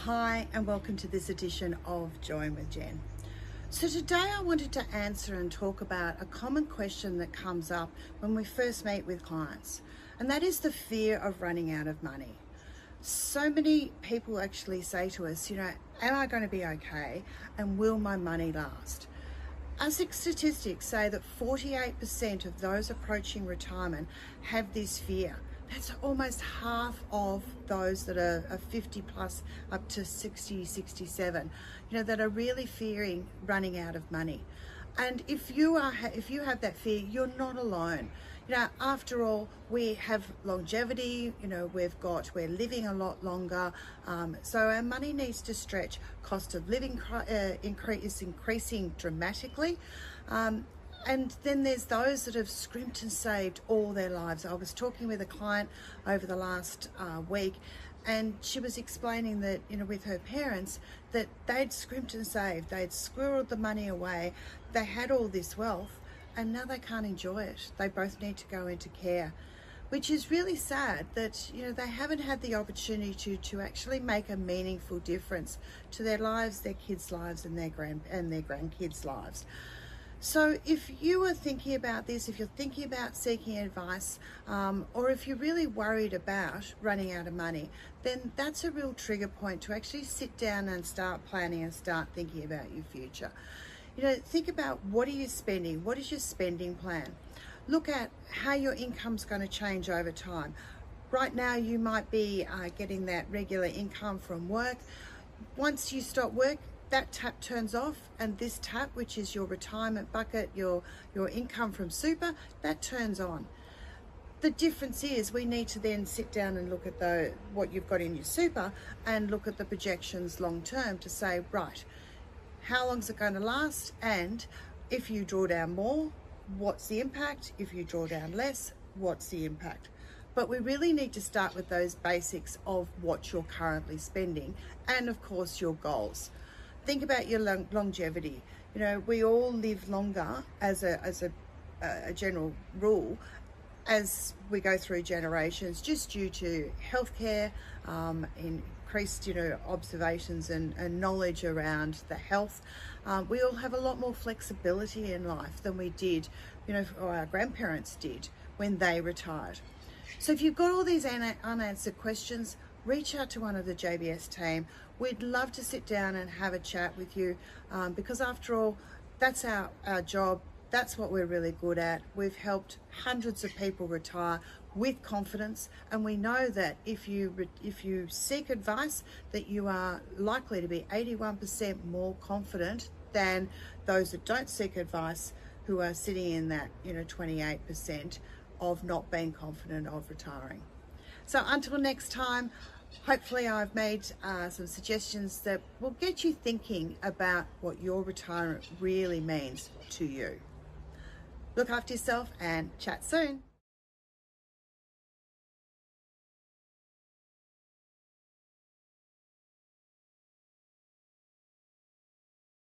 Hi and welcome to this edition of Join with Jen. So today I wanted to answer and talk about a common question that comes up when we first meet with clients, and that is the fear of running out of money. So many people actually say to us, am I going to be okay and will my money last? Our statistics say that 48% of those approaching retirement have this fear. That's almost half of those that are 50 plus up to 60, 67, that are really fearing running out of money. And if you have that fear, you're not alone. After all, we have longevity, we're living a lot longer. So our money needs to stretch. Cost of living is increasing dramatically. And then there's those that have scrimped and saved all their lives. I was talking with a client over the last week, and she was explaining that, with her parents, that they'd scrimped and saved, they'd squirreled the money away, they had all this wealth, and now they can't enjoy it. They both need to go into care, which is really sad that, they haven't had the opportunity to actually make a meaningful difference to their lives, their kids' lives, and their grandkids' lives. So if you are thinking about this, if you're thinking about seeking advice, or if you're really worried about running out of money, then that's a real trigger point to actually sit down and start planning and start thinking about your future. Think about, what are you spending? What is your spending plan? Look at how your income's going to change over time. Right now you might be getting that regular income from work. Once you stop work, that tap turns off, and this tap, which is your retirement bucket, your income from super, that turns on. The difference is we need to then sit down and look at what you've got in your super and look at the projections long term to say, right, how long is it going to last? And if you draw down more, what's the impact? If you draw down less, what's the impact? But we really need to start with those basics of what you're currently spending and, of course, your goals. Think about your longevity. We all live longer as a general rule as we go through generations, just due to healthcare, increased observations and knowledge around the health. We all have a lot more flexibility in life than we did, or our grandparents did when they retired. So if you've got all these unanswered questions, reach out to one of the JBS team. We'd love to sit down and have a chat with you, because after all, that's our job. That's what we're really good at. We've helped hundreds of people retire with confidence, and we know that if you seek advice, that you are likely to be 81% more confident than those that don't seek advice, who are sitting in that 28% of not being confident of retiring. So until next time, hopefully I've made some suggestions that will get you thinking about what your retirement really means to you. Look after yourself and chat soon.